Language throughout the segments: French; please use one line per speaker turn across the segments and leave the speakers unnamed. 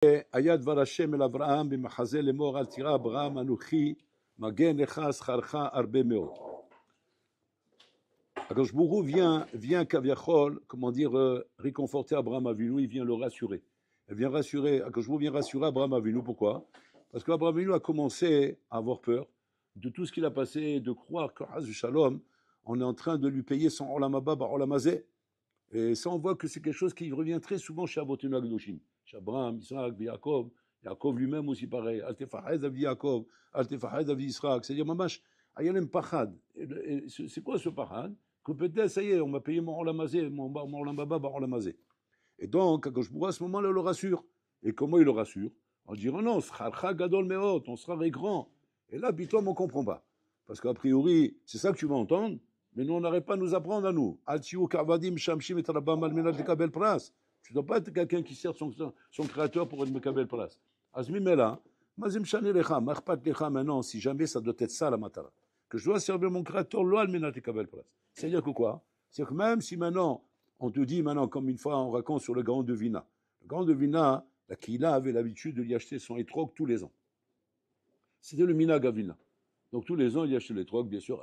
Ayad varachem el Avraham b'machazel lemor al tira Abraham anuchi magen lecha scharcha arbe meot. Akadosh Baruch Hu vient Kaviachol, comment dire, réconforter Abraham Avinu, il vient le rassurer. Akadosh Baruch Hu vient rassurer Abraham Avinu, pourquoi? Parce qu'Abraham Avinu a commencé à avoir peur de tout ce qu'il a passé, de croire que Haz Shalom, on est en train de lui payer son Olam Haba bar Olam Hazeh. Et ça, on voit que c'est quelque chose qui revient très souvent chez Avotenu Agdoshim. Chez Abraham, Isaac, Yaakov. Yaakov lui-même aussi pareil. Al tefached avi Yaakov, al tefached avi Israël. C'est-à-dire, mamash, ayalem pachad. C'est quoi ce pachad? Que peut-être, ça y est, on m'a payé mon Olam Hazeh, mon Olam Haba bar Olam Hazeh. Et donc, à ce moment-là, il le rassure. Et comment il le rassure? En disant, non, scharcha gadol meot, on sera grand. Et là, pitoum, on ne comprend pas. Parce qu'a priori, c'est ça que tu vas entendre. Mais nous, on n'arrête pas de nous apprendre à nous. Tu ne dois pas être quelqu'un qui sert son créateur pour être Mekabel Pras. Maintenant, si jamais ça doit être ça la matara, que je dois servir mon créateur, c'est-à-dire que quoi? C'est-à-dire que même si maintenant, on te dit maintenant, comme une fois on raconte sur le Gaon de Vina, le Gaon de Vina, la Kila avait l'habitude de lui acheter son étrog tous les ans. C'était le Minag à Vina. Donc tous les ans, il achète l'étrog, bien sûr.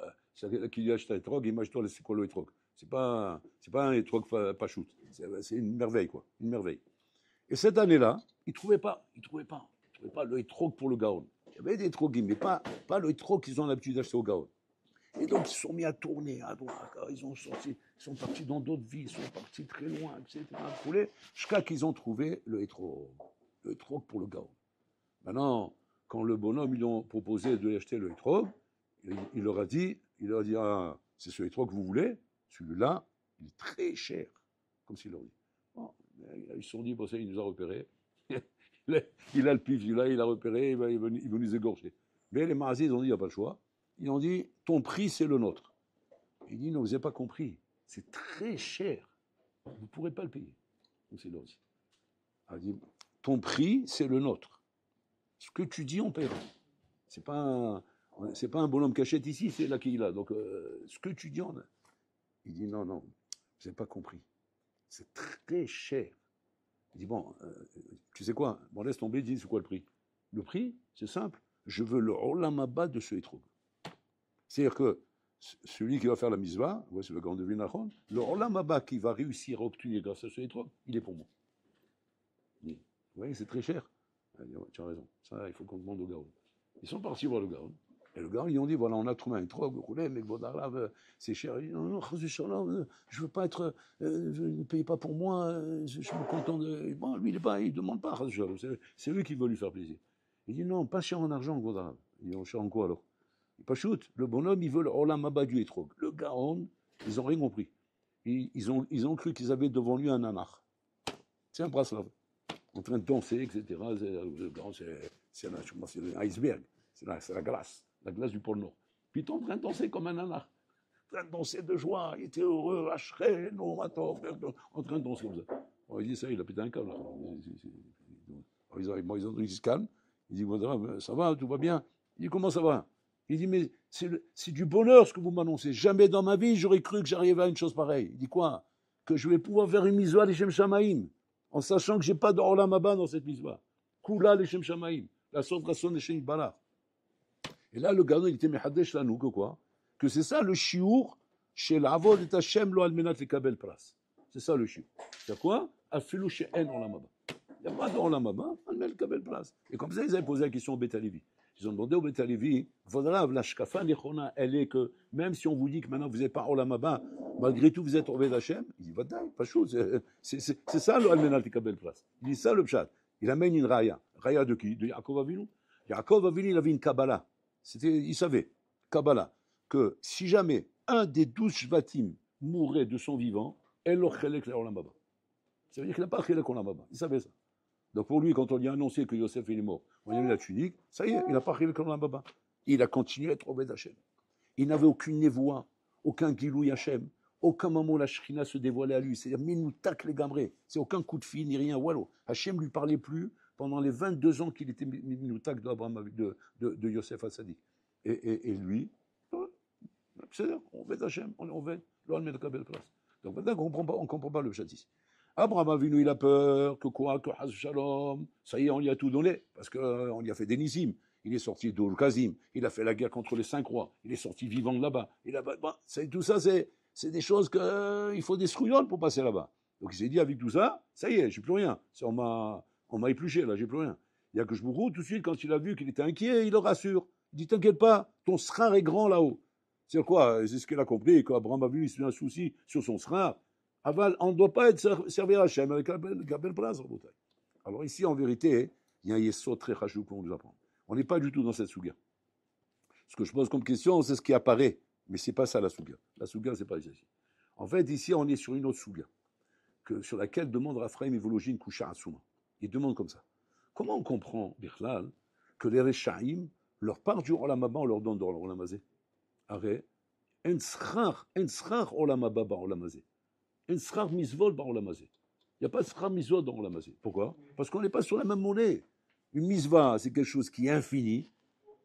Qui lui achète l'étrog, il m'achète le quoi l'étrog. C'est pas un étrog pas shoot. C'est une merveille, quoi. Une merveille. Et cette année-là, il trouvait pas le étrog pour le Gaon. Il y avait des étrogim, mais pas le étrog qu'ils ont l'habitude d'acheter au Gaon. Et donc, ils se sont mis à tourner à droite. Ils sont partis dans d'autres villes, ils sont partis très loin, etc. Jusqu'à qu'ils ont trouvé le étrog pour le Gaon. Maintenant, quand le bonhomme, ils lui ont proposé de lui acheter le étrog, il leur a dit, ah, c'est ce étrog que vous voulez, celui-là, il est très cher, comme s'il leur dit. Bon, ils se sont dit, bon, ça, il nous a repérés. Il a le pif, celui-là, il a repéré, il va nous égorger. Mais les marazis, ils ont dit, il n'y a pas le choix. Ils ont dit, ton prix, c'est le nôtre. Il dit, non, vous n'avez pas compris, c'est très cher, vous ne pourrez pas le payer. Donc c'est leur dit. Il dit, ton prix, c'est le nôtre. Ce que tu dis, on paiera. C'est pas un bonhomme cachette ici, c'est là qu'il a. Donc, ce que tu dis, on a. Il dit non, vous n'avez pas compris. C'est très cher. Il dit bon, tu sais quoi? Bon, laisse tomber, dis c'est quoi le prix? Le prix, c'est simple. Je veux le Olam Haba de ce étrog. C'est-à-dire que celui qui va faire la misva, c'est le grand de Vinachon, le Olam Haba qui va réussir à obtenir grâce à ce étrog, il est pour moi. Il dit, vous voyez, c'est très cher. Tu as raison, ça, il faut qu'on demande au Gaon. Ils sont partis voir le Gaon. Et le Gaon, ils ont dit, voilà, on a trouvé un étrog, mais c'est cher. Il dit, non, je veux pas être, ne payez pas pour moi, je me contente de... Bon, lui, il demande pas, c'est lui qui veut lui faire plaisir. Il dit, non, pas cher en argent, Godarav. Ils ont cher en quoi, alors? Pas shoot. Le bonhomme, il veut le Olam Haba du étrog. Le Gaon, ils n'ont rien compris. Ils ont cru qu'ils avaient devant lui un anach. C'est un braslav. En train de danser, etc. C'est un iceberg. C'est la glace du pôle Nord. Puis il est en train de danser comme un anach. En train de danser de joie. Il était heureux, haché, non, attends, en train de danser comme ça. Bon, il dit ça, il a pété un câble. Ils se calment. Il dit, ça va, tout va bien. Il dit, comment ça va? Il dit, mais c'est du bonheur ce que vous m'annoncez. Jamais dans ma vie, j'aurais cru que j'arrivais à une chose pareille. Il dit quoi? Que je vais pouvoir faire une misva l'Ishem Shamaim, en sachant que je n'ai pas d'Olam Haba dans cette misva. Kula l'Ishem Shamaim, la sauvegarde d'Ishem Barach. Et là, le gardien, il était mehadesh lanou, que quoi? Que c'est ça le chiour chez l'avod et Hashem lo almenat lekabel pras. C'est ça le chiour. C'est quoi? Afilu she'en Olam Haba. Il n'y a pas d'Olam Haba, almenat lekabel pras. Et comme ça, ils avaient posé la question au Beth Alevi. Ils ont demandé au Beth Alevi, la shkafa nechona, elle est que même si on vous dit que maintenant vous n'êtes pas Olam Haba, malgré tout vous êtes Oved Hashem, il dit, vadaï, pas chose. C'est ça le almenat lekabel pras. Il dit ça le pshat. Il amène une raya. Raya de qui? De Yaakov Avinu. Yaakov Avinu, il avait une Kabbalah. Il savait, Kabbalah, que si jamais un des 12 Shvatim mourait de son vivant, elle leur chelek l'Olam Haba. Ça veut dire qu'il n'a pas chelek l'Olam Haba. Il savait ça. Donc pour lui, quand on lui a annoncé que Yosef est mort, on lui a mis la tunique, ça y est, il n'a pas chelek l'Olam Haba. Il a continué à être Oved Hashem. Il n'avait aucune névoie, aucun Gilouy Hashem, aucun moment où la Shrina se dévoilait à lui. C'est-à-dire, minoutak les gamrés. C'est aucun coup de fil, ni rien. Wallo. Hashem ne lui parlait plus pendant les 22 ans qu'il était minoutak de Yosef Hassadi. Et lui, c'est-à-dire, on va Hashem, on va l'on met le kabel place. Donc maintenant, on ne comprend pas le chatis. Abraham Avinu, il a peur que quoi? Que Haz Shalom, ça y est, on lui a tout donné, parce qu'on lui a fait des nisim. Il est sorti d'Ul Kazim, il a fait la guerre contre les 5 rois, il est sorti vivant de là-bas. Bon, tout ça, c'est des choses qu'il faut des scrouillons pour passer là-bas. Donc il s'est dit, avec tout ça, ça y est, j'ai plus rien. On m'a épluché, là, j'ai plus rien. Il y a que je me roule tout de suite, quand il a vu qu'il était inquiet, il le rassure. Il dit, t'inquiète pas, ton srar est grand là-haut. C'est quoi? C'est ce qu'il a compris, qu'Abraham a vu, il se fait un souci sur son srar. Aval, on ne doit pas être servir à Hachem avec la belle place. Alors ici, en vérité, il y a un yesod très rachou pour nous apprendre. On n'est pas du tout dans cette souga. Ce que je pose comme question, c'est ce qui apparaît. Mais ce n'est pas ça la souga. La souga, ce n'est pas ici. En fait, ici, on est sur une autre souga, sur laquelle demande Raphaël Evologine Koucha Assouma. Il demande comme ça. Comment on comprend, Birlal, que les Rechaim, leur part du Olam Haba, on leur donne dans l'Olam Hazé? Arrête. En schar Olam Haba ba Olam Hazé. En schar misvol ba Olam Hazé. Il n'y a pas de schar misvol dans Olam Hazé. Pourquoi? Parce qu'on n'est pas sur la même monnaie. Une misva, c'est quelque chose qui est infini.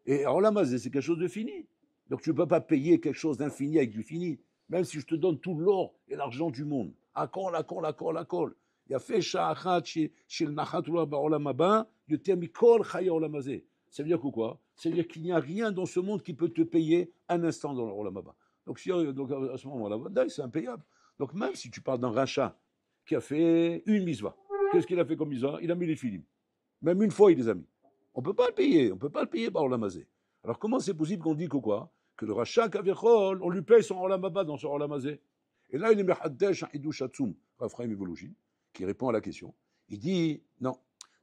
Et Olam Hazé, c'est quelque chose de fini. Donc tu ne peux pas payer quelque chose d'infini avec du fini. Même si je te donne tout l'or et l'argent du monde. Akol. Il y a fait sha'achat chez le nachatullah ba'olam haba, yoter mikol chaya olam hazé. Ça veut dire quoi? Ça veut dire qu'il n'y a rien dans ce monde qui peut te payer un instant dans l'olam haba. Donc à ce moment-là, c'est impayable. Donc même si tu parles d'un rachat qui a fait une misva, qu'est-ce qu'il a fait comme misva? Il a mis les filim. Même une fois, il les a mis. On ne peut pas le payer. On ne peut pas le payer par olam hazé. Alors comment c'est possible qu'on dit que quoi? Que le rachat kavichol, on lui paye son olam haba dans son olam hazé. Et là, il est mehaddesh hidouch atzum, Raphaël Evologine, qui répond à la question. Il dit, non,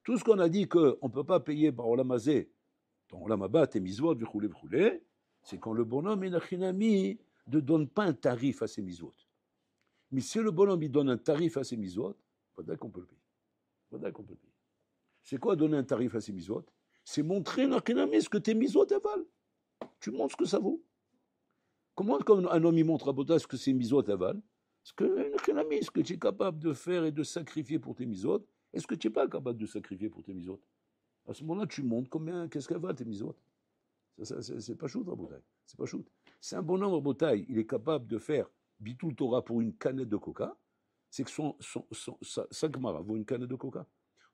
tout ce qu'on a dit qu'on ne peut pas payer par Olam Hazé, dans Olam Haba, tes misvot, c'est quand le bonhomme Enachinami ne donne pas un tarif à ses misvot. Mais si le bonhomme il donne un tarif à ses misvot, faudrait qu'on peut le payer. C'est quoi donner un tarif à ses misvot? C'est montrer Enachinami ce que tes misvot avalent. Tu montres ce que ça vaut. Comment un homme il montre à Boda ce que ses misvot avalent? Ce que tu es capable de faire et de sacrifier pour tes misotes, est-ce que tu n'es pas capable de sacrifier pour tes misotes? À ce moment-là, tu montres qu'est-ce qu'elle va tes misotes. C'est pas choute, Rabotaï. C'est pas choute. C'est un bonhomme, Rabotaï, il est capable de faire Bitul Torah pour une canette de coca, c'est que sa Gemara vaut une canette de coca.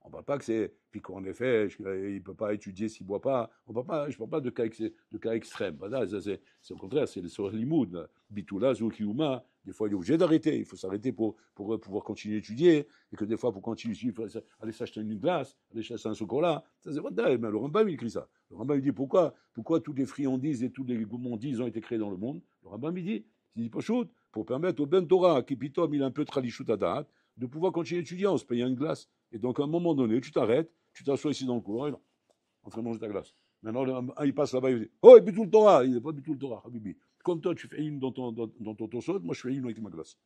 On ne parle pas que c'est piquant en effet, il ne peut pas étudier s'il ne boit pas. Je ne parle pas de cas extrêmes. C'est au contraire, c'est sur l'imoud. Bitoula, Zoukiouma, des fois il est obligé d'arrêter. Il faut s'arrêter pour pouvoir continuer à étudier. Et que des fois, pour continuer, il faut aller s'acheter une glace, aller s'acheter un chocolat. Ça, c'est pas mais le Rambam, il écrit ça. Le Rambam, il dit pourquoi toutes les friandises et tous les gourmandises ont été créés dans le monde. Le Rambam, il dit pas chaud, pour permettre au Ben Torah, qui pitom, il a un peu tralichut à date, de pouvoir continuer à étudier en se payant une glace. Et donc, à un moment donné, tu t'arrêtes, tu t'assois ici dans le couloir, et là, en train de manger ta glace. Maintenant, il passe là-bas, il dit oh, Bitul Torah. Il n'est pas Bitul Torah, Habibi. Comme toi, tu fais une dans ton tosot, moi, je fais une avec ma glace.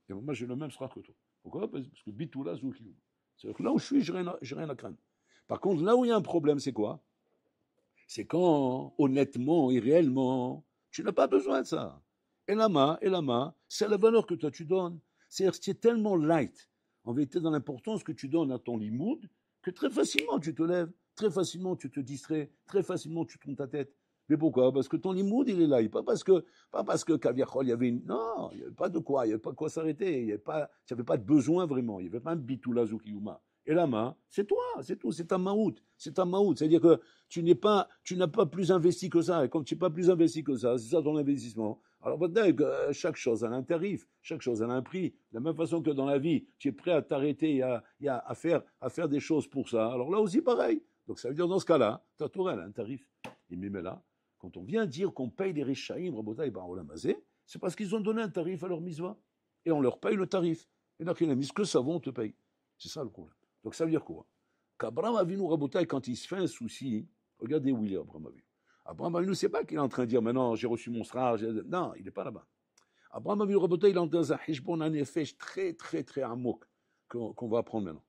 Et moi, j'ai le même sera que toi. Pourquoi? Parce que Bitoula Zoukioum. C'est-à-dire que là où je suis, j'ai rien à craindre. Par contre, là où il y a un problème, c'est quoi? C'est quand, honnêtement et réellement, tu n'as pas besoin de ça. Et lama, c'est la valeur que toi tu donnes. C'est-à-dire que tu es tellement light, en vérité, dans l'importance que tu donnes à ton limoud, que très facilement tu te lèves, très facilement tu te distrais, très facilement tu tournes ta tête. Mais pourquoi? Parce que ton limoud, il est là. Pas parce que Kaviachol, il y avait une. Non, il n'y avait pas de quoi, il n'y avait pas de quoi s'arrêter. Tu n'avais pas de besoin vraiment. Il n'y avait pas un bitoula zoukiouma. Et la main, c'est toi, c'est tout, c'est ta maout. C'est-à-dire que tu n'as pas plus investi que ça. Et comme tu n'es pas plus investi que ça, c'est ça ton investissement. Alors, chaque chose a un tarif, chaque chose a un prix. De la même façon que dans la vie, tu es prêt à t'arrêter et à faire des choses pour ça. Alors là aussi, pareil. Donc ça veut dire, dans ce cas-là, ta Torah, elle a un tarif. Et même là, quand on vient dire qu'on paye les Rechaïm, Rabotai, Bar Olam Hazé, c'est parce qu'ils ont donné un tarif à leur misva. Et on leur paye le tarif. Et là, qu'il a mis ce que ça vaut, on te paye. C'est ça le problème. Donc ça veut dire quoi? Qu'Abraham Avinu Rabotai, quand il se fait un souci, regardez où il est, Abraham Avinu. Abraham Avinu, c'est pas qu'il est en train de dire maintenant j'ai reçu mon sraj. Non, il n'est pas là-bas. Abraham Avinu Rabotai, il est dans un hishbon un nefesh très, très, très amok qu'on va apprendre maintenant.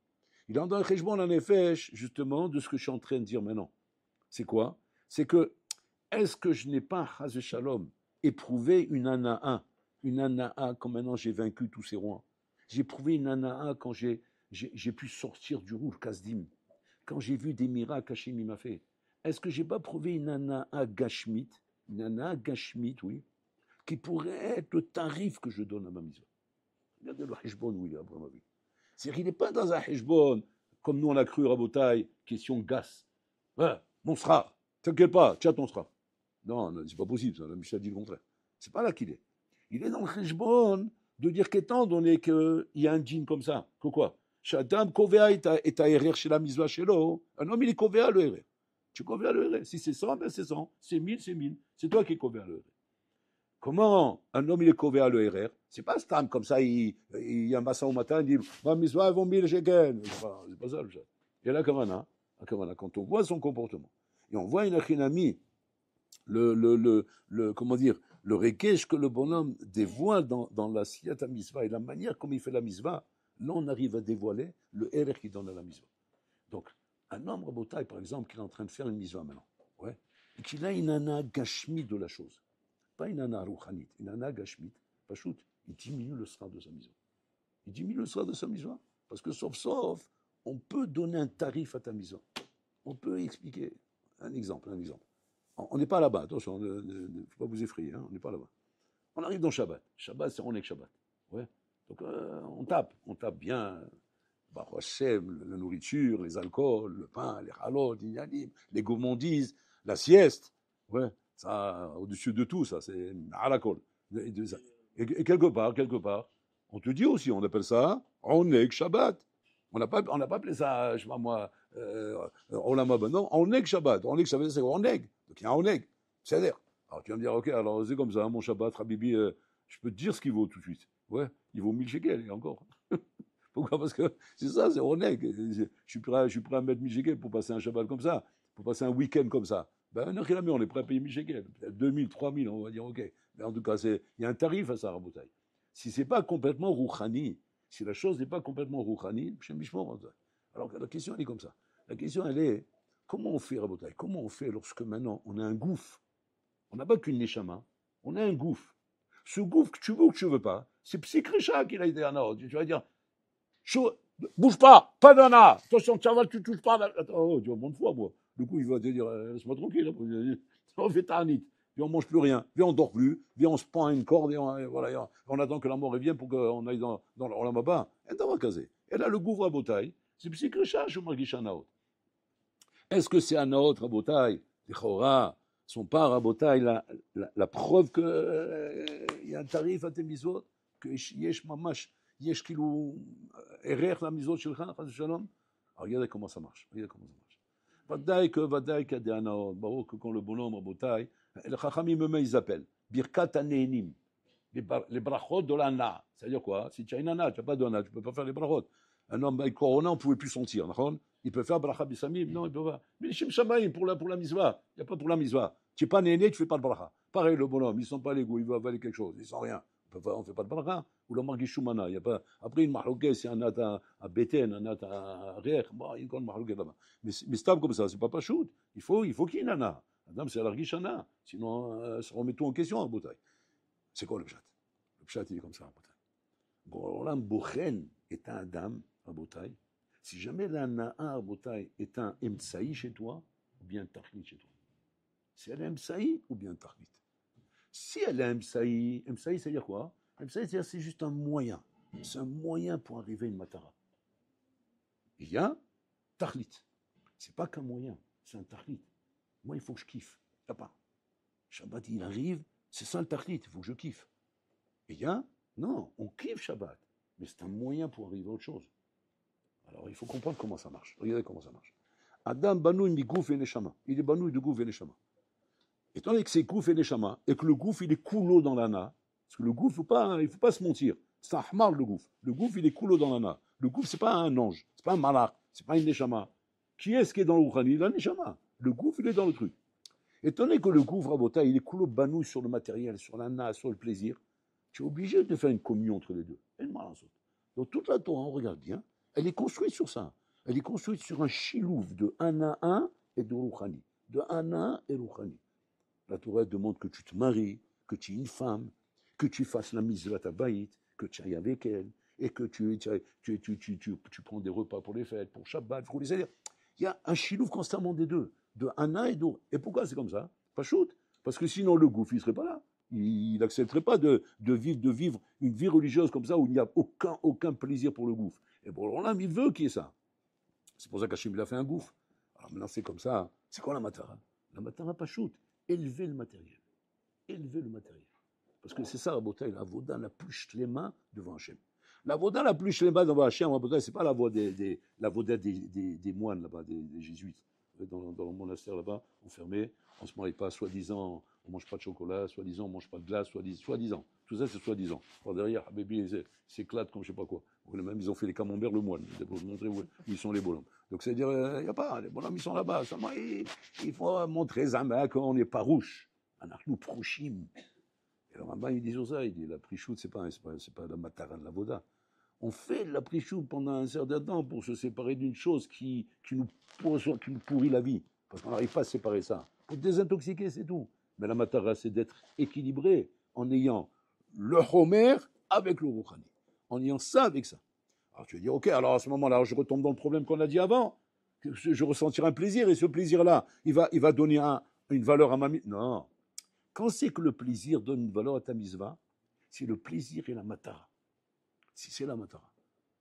Il est dans un hishbon un nefesh, justement, de ce que je suis en train de dire maintenant. C'est quoi? C'est que, est-ce que je n'ai pas, Chaz Shalom, éprouvé une ana'a quand maintenant j'ai vaincu tous ces rois? J'ai éprouvé une ana'a quand j'ai pu sortir du rouge Kasdim, quand j'ai vu des miracles qu'Hachem m'a fait. Est-ce que j'ai pas prouvé une ana'a gashmit, oui, qui pourrait être le tarif que je donne à ma mise? Regardez le hishbon où il est, Abraham Avinu. C'est-à-dire qu'il n'est pas dans un heshbon, comme nous on a cru, Rabotai, question gas. Ouais, mon sera, t'inquiète pas, tu as ton sera. Non, non, c'est pas possible, ça, la Mishnah dit le contraire. C'est pas là qu'il est. Il est dans le heshbon de dire qu'étant donné qu'il y a un djinn comme ça, que quoi? Shadam kovea et ta erer chez la misva chez l'eau, un homme il est kovea le erer. Tu kovea le erer. Si c'est 100, ben c'est 100. C'est 1000, c'est 1000. C'est toi qui es kovea le erer. Comment un homme il est kovea le erer? C'est pas stam comme ça, il y a un matin au matin, il dit ma misva vaut 1000 shekels. C'est pas ça le chat. Et là, quand on voit son comportement, et on voit une achinami, comment dire, le rekesh que le bonhomme dévoile dans la siyata misva et la manière comme il fait la misva, là on arrive à dévoiler le erer qu'il donne à la misva. Donc, un homme rabotai, par exemple, qui est en train de faire une misva maintenant, ouais, et qu'il a une ana gashmit de la chose, pas une ana rouchanit, une ana gashmit, pas shoot, il diminue le sera de sa misva. Il diminue le sera de sa misva, parce que sauf, on peut donner un tarif à ta misva. On peut expliquer. Un exemple. On n'est pas là-bas, attention, ne faut pas vous effrayer, hein, on n'est pas là-bas. On arrive dans Shabbat. Shabbat, c'est Ronek Shabbat. Ouais. Donc on tape bien, Baruch Hashem, la nourriture, les alcools, le pain, les halot, les gourmandises, la sieste. Ouais, ça, au-dessus de tout, ça, c'est alakol. Et quelque part, on te dit aussi, on appelle ça Ronek Shabbat. On n'a pas appelé ça, je sais pas moi, Olam Haba. Non, Oneg Shabbat. Oneg Shabbat, c'est Oneg. Donc il y a un Oneg. C'est-à-dire. Alors tu vas me dire, ok, alors c'est comme ça, mon Shabbat, Habibi, je peux te dire ce qu'il vaut tout de suite. Ouais, il vaut 1000 shekels, et encore. Pourquoi? Parce que c'est ça, c'est Oneg. Je suis prêt à mettre 1000 shekels pour passer un Shabbat comme ça, pour passer un week-end comme ça. Ben, un heure qu'il a mis, on est prêt à payer 1000 shekels. 2000, 3000, on va dire, ok. Mais en tout cas, il y a un tarif à ça, Rabotai. Si c'est pas complètement rouchani, si la chose n'est pas complètement rouchani, alors la question elle est comme ça. La question elle est, comment on fait, Rabotai? Comment on fait lorsque maintenant on a un gouffre? On n'a pas qu'une neshama, on a un gouffre. Ce gouffre que tu veux ou que tu veux pas, c'est Psykrisha qui l'a aidé à Nord. Tu vas dire, bouge pas d'ana, attention, tu touches pas. Oh, tu vas bonne foi, moi. Du coup, il va te dire, laisse-moi tranquille, on fait ta'anit. Puis on mange plus rien, puis on dort plus, puis on se pend à une corde et on attend que la mort revienne pour qu'on aille dans le Maba. Et dans la casée. Et là, le gouffre à Botaï, c'est Psykrisha, je margish Anaot. Est-ce que c'est Anaot, Rabotai? Les Chora sont pas Rabotai la preuve qu'il y a un tarif à tes misot, que yesh mamash, yesh kilou, erer la misot shilcha, chas shalom. Regardez comment ça marche. Vadaï qu'il y a des Anaot, barreau que quand le bonhomme Rabotai, les Chachamim eux-mêmes ils appellent Birkat Anenim, les brachot de l'ana. C'est-à-dire quoi? Si tu as une ana, tu n'as pas d'ana, tu ne peux pas faire les brachot. Un homme avec corona, on ne pouvait plus sentir. Il peut faire bracha bisamim, non, il peut pas. Mais Shem Shamaïm pour la misva, il n'y a pas pour la misva. Tu n'es pas né, tu ne fais pas de bracha. Pareil, le bonhomme, ils ne sont pas légaux, il veut avaler quelque chose, ils ne sont rien. On ne fait pas de bracha. Ou la margishumana, il n'y a pas. Après, une mahlouké, c'est un nat à Beten, un nat à Riech, bon, il y a une grande mahlouké là-bas. Mais stable comme ça, c'est pas shoot. Il faut qu'il y ait une ana. Madame, c'est l'argishana. Sinon, ça remet tout en question en bouteille. C'est quoi le pshat? Le pshat, il est comme ça en bouteille. Golam Bochen est un adam à bouteille. Si jamais l'ana à bouteille est un emsaï chez toi, ou bien un tachlit chez toi. Si elle est emsaï ou bien un tachlit. Si elle est emsaï, c'est dire quoi? Emsaï, c'est juste un moyen. C'est un moyen pour arriver à une matara. Il y a tachlit. C'est pas qu'un moyen, c'est un tachlit. Moi, il faut que je kiffe. Il n'y a pas. Shabbat, il arrive, c'est ça le tachlit, il faut que je kiffe. Et il y a, non, on kiffe Shabbat, mais c'est un moyen pour arriver à autre chose. Alors, il faut comprendre comment ça marche. Regardez comment ça marche. Adam banouille mi gouf et neshama. Il est banouille de gouf et neshama. Étant donné que c'est gouf et neshama, et que le gouf, il est coulo dans l'ana, parce que le gouf, il ne faut pas se mentir. C'est un hamar, le gouf. Le gouf, il est coulo dans l'ana. Le gouf, ce n'est pas un ange, ce n'est pas un malach, ce n'est pas une neshama. Qui est-ce qui est dans le rouchani? La neshama. Le gouf, il est dans le truc. Étant donné que le gouf, Rabota, il est coulo banouille sur le matériel, sur l'ana, sur le plaisir, tu es obligé de faire une communion entre les deux. Donc toute la Torah, on regarde bien, elle est construite sur ça. Elle est construite sur un chilouf de ana un et de rouchani. De ana et rouchani. La Torah demande que tu te maries, que tu es une femme, que tu fasses la mitzvah tabaït, que tu ailles avec elle, et que tu prends des repas pour les fêtes, pour Shabbat, pour les c'est-à-dire, il y a un chilouf constamment des deux, de ana et d'eau. Et pourquoi c'est comme ça? Pas shoot. Parce que sinon le gouffre, il ne serait pas là. Il n'accepterait pas de vivre une vie religieuse comme ça où il n'y a aucun plaisir pour le gouffre. Et pour l'Olam, il veut qu'il y ait ça. C'est pour ça qu'Hachem il a fait un gouffre. Alors maintenant, c'est comme ça. C'est quoi la matara? La matara pachout, élever le matériel. Élever le matériel. Parce que c'est ça, Rabotai, la voda la plus shlema devant Hachem. La voda la plus shlema devant Hachem, Rabotai, c'est pas la voda des moines là-bas, des jésuites. Dans le monastère là-bas, enfermés, on ne se marie pas, soi-disant, on ne mange pas de chocolat, soi-disant, on ne mange pas de glace, soi-disant. Tout ça, c'est soi-disant. Alors derrière, Habibi, ils s'éclatent comme je ne sais pas quoi. Même, ils ont fait les camemberts le moine, pour montrer où ils sont les bonhommes. Donc, c'est-à-dire, il n'y a pas, les bonhommes, ils sont là-bas. Seulement, il faut montrer Zama qu'on n'est pas rouge. Nous, prochim. Et le Rambam, il dit sur ça, il dit, la prichoute, c'est pas la matara de la voda. On fait la prichoute pendant un certain temps pour se séparer d'une chose qui nous pourrit la vie. Parce qu'on n'arrive pas à séparer ça. Pour désintoxiquer, c'est tout. Mais la matara, c'est d'être équilibré en ayant le homer avec le rouhani. En ayant ça avec ça. Alors tu vas dire, ok, alors à ce moment-là, je retombe dans le problème qu'on a dit avant. Je ressentirai un plaisir et ce plaisir-là, il va donner une valeur à ma mitzvah. Non. Quand c'est que le plaisir donne une valeur à ta mitzvah, c'est le plaisir et la matara. Si c'est la matara.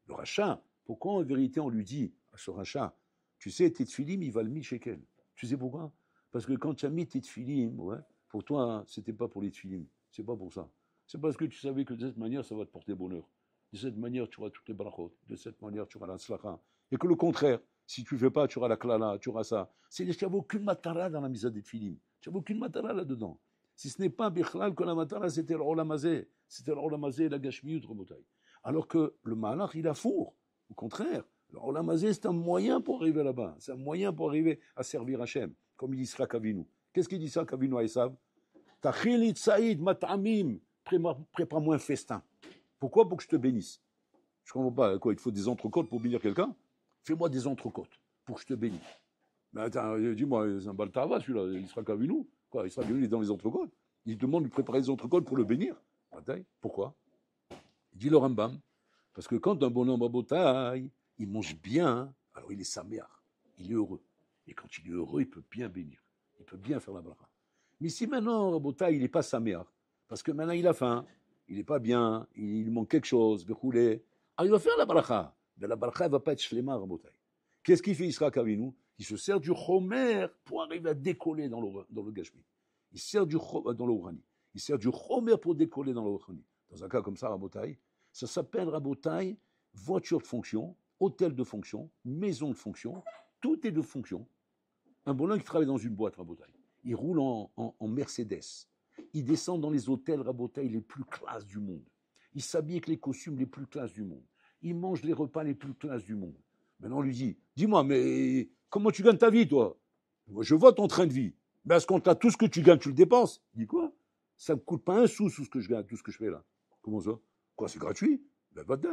Le rachat, pourquoi en vérité on lui dit à ce rachat, tu sais, tes tfilim, ils valent 1000 shekels. Tu sais pourquoi? Parce que quand tu as mis tes tfilim, ouais, pour toi, c'était pas pour les tfilim. C'est pas pour ça. C'est parce que tu savais que de cette manière, ça va te porter bonheur. De cette manière, tu auras toutes les brachot. De cette manière, tu auras la slacha. Et que le contraire, si tu ne fais pas, tu auras la klala, tu auras ça. C'est-à-dire qu'il n'y avait aucune matara dans la mise à des tfilim. Tu n'avais aucune matara là-dedans. Si ce n'est pas bichlal que la matara, c'était l'olamazé. C'était l'olamazé, la gashmiyut, remotaï. Alors que le malach, il a four. Au contraire, l'olamazé, c'est un moyen pour arriver là-bas. C'est un moyen pour arriver à servir Hachem. Comme il dit Yitzhak Avinu. Qu'est-ce qu'il dit ça, Avinu à Esav? Tachilit saïd matamim. Prépare-moi un festin. Pourquoi? Pour que je te bénisse. Je ne comprends pas. Quoi, il te faut des entrecôtes pour bénir quelqu'un? Fais-moi des entrecôtes pour que je te bénisse. Mais attends, dis-moi, c'est un baltava celui-là. Il sera Avinu. Quoi, il sera Avinu, il est dans les entrecôtes. Il demande de lui préparer des entrecôtes pour le bénir. Pourquoi? Il dit le Rambam. Parce que quand un bonhomme à Botaï, il mange bien, alors il est saméach. Il est heureux. Et quand il est heureux, il peut bien bénir. Il peut bien faire la bracha. Mais si maintenant, Rabotai, il n'est pas saméach, parce que maintenant il a faim, il n'est pas bien, il manque quelque chose, bechoulé, alors il va faire la bracha. Mais la bracha, elle ne va pas être shlema, Rabotai. Qu'est-ce qu'il fait Yitzhak Avinu? Il se sert du chomer pour arriver à décoller dans le gashmi. Il sert dans le urani. Il sert du chomer pour décoller dans le urani. Dans un cas comme ça, Rabotai, ça s'appelle Rabotai, voiture de fonction, hôtel de fonction, maison de fonction, tout est de fonction. Un bonhomme qui travaille dans une boîte, Rabotai, il roule en Mercedes. Il descend dans les hôtels Rabotai les plus classes du monde. Il s'habille avec les costumes les plus classes du monde. Il mange les repas les plus classes du monde. Maintenant, on lui dit, dis-moi, mais comment tu gagnes ta vie, toi? Je vois ton train de vie. Mais est-ce qu'on t'a tout ce que tu gagnes, tu le dépenses? Il dit quoi? Ça ne me coûte pas un sou sous ce que je gagne, tout ce que je fais là. Comment ça? Quoi, c'est gratuit? Ben, va de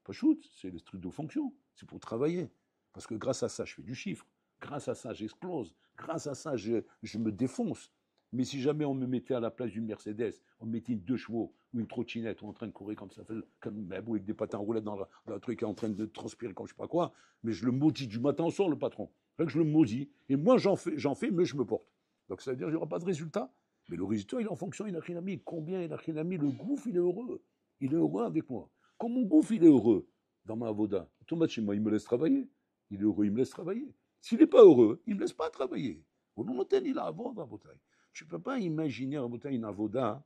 pas shoot, c'est le truc de fonction. C'est pour travailler. Parce que grâce à ça, je fais du chiffre. Grâce à ça, j'explose. Grâce à ça, je me défonce. Mais si jamais on me mettait à la place d'une Mercedes, on me mettait une 2 chevaux ou une trottinette, ou en train de courir comme ça, comme avec des patins roulés dans le truc, en train de transpirer comme je sais pas quoi, mais je le maudis du matin au soir, le patron. Fait que je le maudis. Et moi, j'en fais, mais je me porte. Donc ça veut dire qu'il n'y aura pas de résultat. Mais le résultat, il est en fonction, il a rien mis. Combien il a rien mis? Le gouffre, il est heureux. Il est heureux avec moi. Comme mon gouffre, il est heureux dans ma avoda. Tomate chez moi, il me laisse travailler. Il est heureux, il me laisse travailler. S'il n'est pas heureux, il ne me laisse pas travailler. Au nom de il a avoda, Rabotai. Tu ne peux pas imaginer, Rabotai, une avoda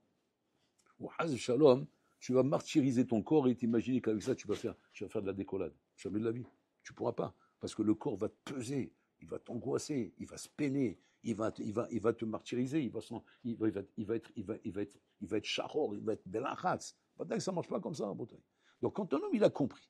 où, Haz Shalom, tu vas martyriser ton corps et t'imaginer qu'avec ça, tu vas faire de la décollade. Jamais de la vie. Tu ne pourras pas. Parce que le corps va te peser, il va t'angoisser, il va se peiner, il va te martyriser, il va être charor, il va être belachatz. Ça ne marche pas comme ça, Rabotai. Donc quand un homme, il a compris,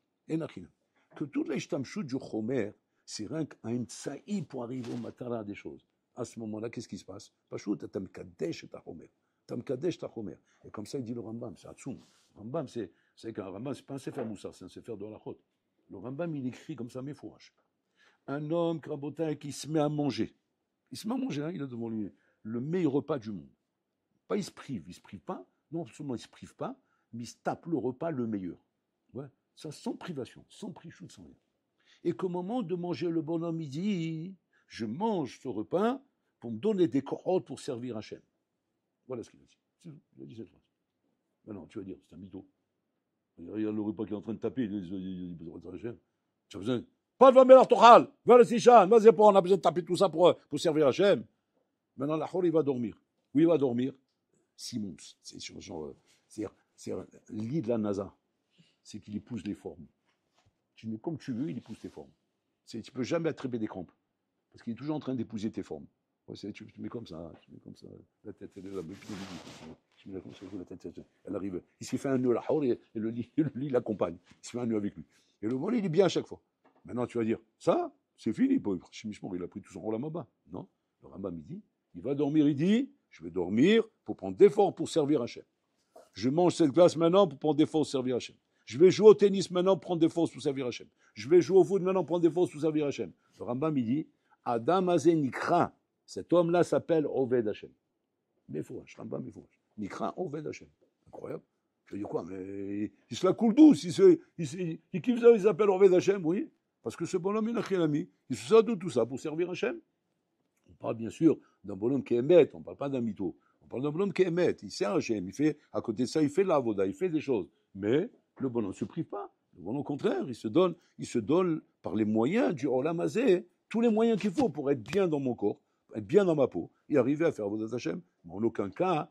que toute la ishtamshut du chomer, c'est rien qu'un tsaï pour arriver au matara des choses. À ce moment-là, qu'est-ce qui se passe? Pashut, tu mkadesh ta chomer. Tu mkadesh ta chomer. Et comme ça, il dit le Rambam, c'est Hatsoum. Le Rambam, c'est qu'un Rambam, c'est pas un sefer moussar, c'est un sefer de halachot. Le Rambam, il écrit comme ça, mes fourrages. Un homme, Rabotai, qui se met à manger. Il se met à manger, hein, il a devant lui le meilleur repas du monde. Pas il se prive pas. Non seulement il se prive pas, mais il se tape le repas le meilleur. Ouais, ça sans privation, sans prichoute, sans rien. Et qu'au moment de manger le bonhomme, il dit, je mange ce repas pour me donner des corottes pour servir Hachem. Voilà ce qu'il a dit. Il a dit cette phrase. Ben non, tu vas dire, c'est un mytho. Regarde le repas qu'il est en train de taper, il tu as besoin. Pas de Vamelar Tochal, va le Sichan, vas-y, on a besoin de taper tout ça pour servir Hachem. Maintenant, l'Achor, il va dormir. Où il va dormir? Simons. C'est un lit de la NASA. C'est qu'il épouse les formes. Tu mets comme tu veux, il épouse tes formes. Tu ne peux jamais attraper des crampes. Parce qu'il est toujours en train d'épouser tes formes. Ouais, tu mets comme ça, la tête, elle est là, tu mets comme ça, la tête, elle arrive. Il s'est fait un nœud là, et le lit l'accompagne. Il se fait un nœud avec lui. Et le vol, il est bien à chaque fois. Maintenant, tu vas dire, ça, c'est fini. Il a pris tout son rôle là-bas. Non, le Rambam, il dit, il va dormir, il dit, je vais dormir pour prendre des formes pour servir Hachem. Je mange cette glace maintenant pour prendre des forces pour servir Hachem. Je vais jouer au tennis maintenant pour prendre des forces pour servir Hachem. Je vais jouer au foot maintenant pour prendre des forces pour servir Hachem. Le Rambam, il dit, Adam Azé Nikra, cet homme-là s'appelle Oved Hachem. Mefouach, Rambam Mefouach. Nikra Oved Hachem. Incroyable. Je veux dire quoi, mais il se la coule douce. Il kiffe ça, il s'appelle Oved Hachem, oui. Parce que ce bonhomme, il a rien ami. Il se sort de tout ça pour servir Hachem. On parle bien sûr d'un bonhomme qui est émet, on ne parle pas d'un mytho. On parle d'un bonhomme qui est émet, il sert Hachem, il fait, à côté de ça, il fait de la voda, il fait des choses. Mais le bonhomme ne se prive pas. Le bonhomme, au contraire, il se donne par les moyens du Olam Hazé, tous les moyens qu'il faut pour être bien dans mon corps, être bien dans ma peau, et arriver à faire Avodat Hachem. Mais en aucun cas,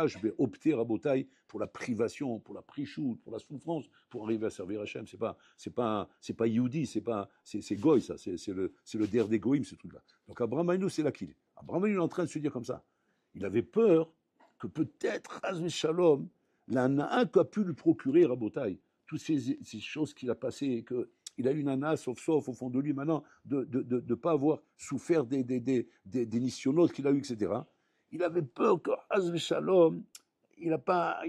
je vais opter, Rabotai, pour la privation, pour la prichoute, pour la souffrance, pour arriver à servir Hachem. C'est pas Yehudi, c'est Goy, ça. C'est le der des Goïm, ce truc-là. Donc Abraham Avinu, c'est là qu'il est. Abraham Avinu est en train de se dire comme ça. Il avait peur que peut-être, Hazve Shalom, l'ana qu'a pu lui procurer Rabotai, toutes ces choses qu'il a passées, qu'il a eu une nana, sauf au fond de lui maintenant, de ne pas avoir souffert des nisyonotes qu'il a eu, etc. Il avait peur que Hazve Shalom, il n'a pas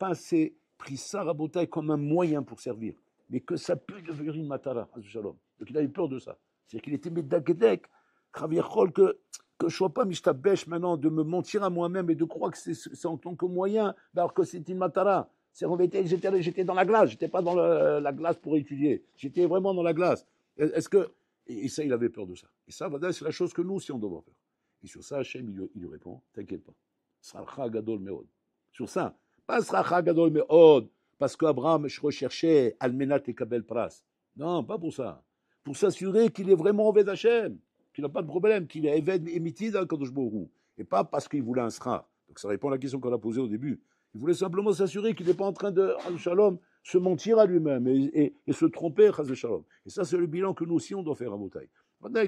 assez pris ça, Rabotai, comme un moyen pour servir, mais que ça peut devenir une matara, Hazve Shalom. Donc il avait peur de ça. C'est-à-dire qu'il était médagedek, Kraviachol, que je ne sois pas mishtabèche maintenant de me mentir à moi-même et de croire que c'est en tant que moyen, alors que c'est une matara. J'étais dans la glace, j'étais pas dans la glace pour étudier. J'étais vraiment dans la glace. Et ça, il avait peur de ça. Et ça, c'est la chose que nous aussi on doit faire. Et sur ça, Hachem, il lui répond, t'inquiète pas. Sracha gadol meod. Sur ça, pas sracha gadol meod, parce qu'Abraham, je recherchais almenat et kabel pras. Non, pas pour ça. Pour s'assurer qu'il est vraiment Oved Hachem, qu'il n'a pas de problème, qu'il est Eved émiti dans le Kadosh Baruch Hu. Et pas parce qu'il voulait un sra. Donc ça répond à la question qu'on a posée au début. Il voulait simplement s'assurer qu'il n'est pas en train de, Shalom, se mentir à lui-même et se tromper, Shalom. Et ça, c'est le bilan que nous aussi, on doit faire à Botaï.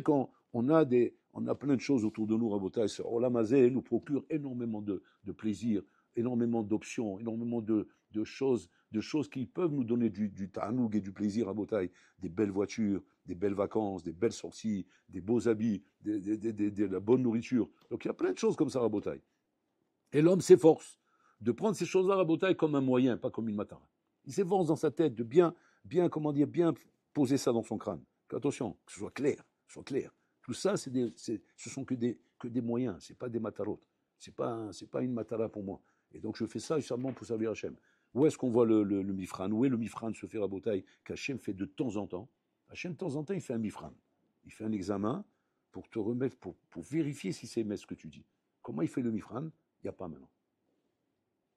Quand on a plein de choses autour de nous, Rabotai, ce Olam Hazé nous procure énormément de plaisir, énormément d'options, énormément de choses qui peuvent nous donner du ta'anoug et du plaisir, Rabotai, des belles voitures, des belles vacances, des belles sorties, des beaux habits, de la bonne nourriture. Donc il y a plein de choses comme ça, Rabotai. Et l'homme s'efforce de prendre ces choses-là, Rabotai, comme un moyen, pas comme une matara. Il s'efforce dans sa tête de bien poser ça dans son crâne. Attention, que ce soit clair. Tout ça, ce sont que des moyens, c'est pas des matarotes. C'est pas une matara pour moi. Et donc je fais ça seulement pour servir Hachem. Où est-ce qu'on voit le mifran? Où est le mifran se fait Rabotai qu'Hachem fait de temps en temps? Hachem, de temps en temps, il fait un mifran. Il fait un examen pour te remettre, pour vérifier si c'est ce que tu dis. Comment il fait le mifran? Il n'y a pas maintenant.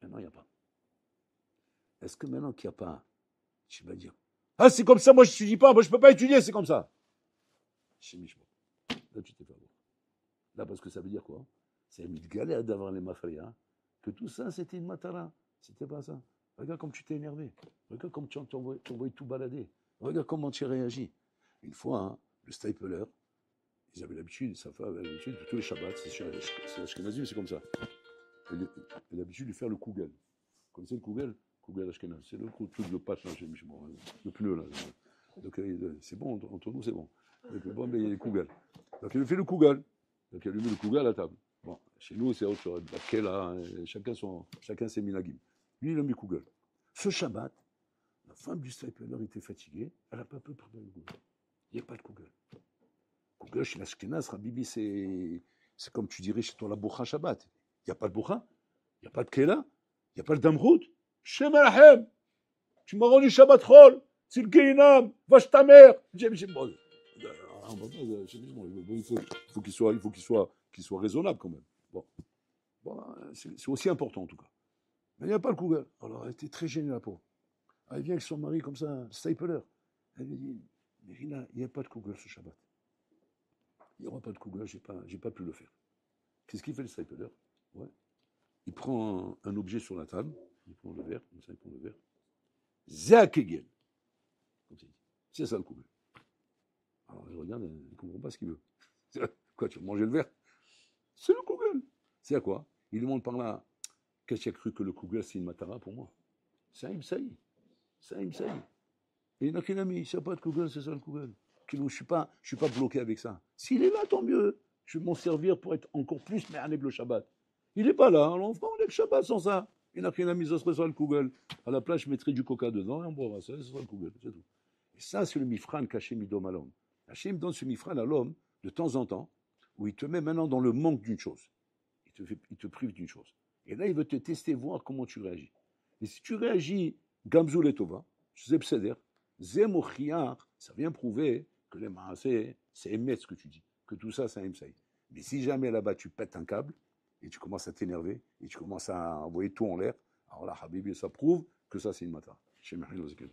Maintenant, il n'y a pas. Est-ce que maintenant qu'il n'y a pas, tu vas dire, ah, c'est comme ça, moi je ne étudie pas, moi je ne peux pas étudier, c'est comme ça. Là, tu t'es fait avoir. Là, parce que ça veut dire quoi? C'est une galère d'avoir les mafria, que tout ça, c'était une matara. C'était pas ça. Regarde comme tu t'es énervé. Regarde comme tu envoies tout balader. Regarde comment tu as réagi. Une fois, le stapler, ils avaient l'habitude, sa femme avait l'habitude, tous les Shabbats, c'est Ashkenazim, c'est comme ça. Elle a l'habitude de faire le Kugel. Vous connaissez le Kugel? Kugel Ashkenaz. C'est le truc de patch, là, le pneu, là. Donc, c'est bon, entre nous, c'est bon. Donc, bon, mais il y a les Kugel. Donc, il fait le Kugel. Donc, il a mis le Kugel à la table. Bon, chez nous, c'est autre chose. Chacun ses minagim. Lui, il a mis Kugel. Ce Shabbat, la femme du stapler était fatiguée. Elle n'a pas pu préparer le Kugel. Il n'y a pas de Kugel. Kugel, chez l'Ashkenaz, Rabibi, c'est comme tu dirais chez toi la Boucha Shabbat. Il n'y a pas de Boucha, il n'y a pas de Kela, il n'y a pas de Damrout. Shem Alachem, tu m'as rendu Shabbat Chol, c'est le Keinam, vache ta mère. Il faut qu'il soit raisonnable quand même. Bon. Bon, c'est aussi important en tout cas. Mais il n'y a pas le Google. Alors elle était très gênée, la pauvre. Elle vient avec son mari comme ça, stapler. Elle lui dit, mais il n'y a pas de Google ce Shabbat. Il n'y aura pas de Google, j'ai pas pu le faire. Qu'est-ce qu'il fait le stapler? Ouais. Il prend un objet sur la table, il prend le verre, comme ça il prend le verre. Zakegel. C'est ça le Google. Alors je regarde, il ne comprend pas ce qu'il veut. Quoi, tu veux manger le verre? C'est le Google. C'est à quoi? Il demande par là, qu'est-ce qu'il a cru que le Google c'est une matara pour moi? C'est un imsaï. C'est un imsaï. Et il n'y en a qu'un ami, il n'y a pas de Google, c'est ça le Google. Je ne suis pas bloqué avec ça. S'il est là, tant mieux. Je vais m'en servir pour être encore plus mais avec le Shabbat. Il n'est pas là, alors on fera le Shabbat sans ça. Il n'y en a qu'un ami, ça serait ça le Google. À la place, je mettrais du coca dedans et on boira ça, ce sera le Google, c'est tout. Et ça, c'est le mifran qu'Hachem il donne à l'homme. Hachem donne ce mifran à l'homme de temps en temps, où il te met maintenant dans le manque d'une chose. Il te prive d'une chose. Et là, il veut te tester, voir comment tu réagis. Et si tu réagis, Gamzou et Tova, Zeb Seder, Zemochiar, ça vient prouver que les maasé, c'est émettre ce que tu dis, que tout ça, c'est un imsaï. Mais si jamais là-bas, tu pètes un câble, et tu commences à t'énerver, et tu commences à envoyer tout en l'air, alors là, Habibi, ça prouve que ça, c'est une mata. Chez Marie Lozeken.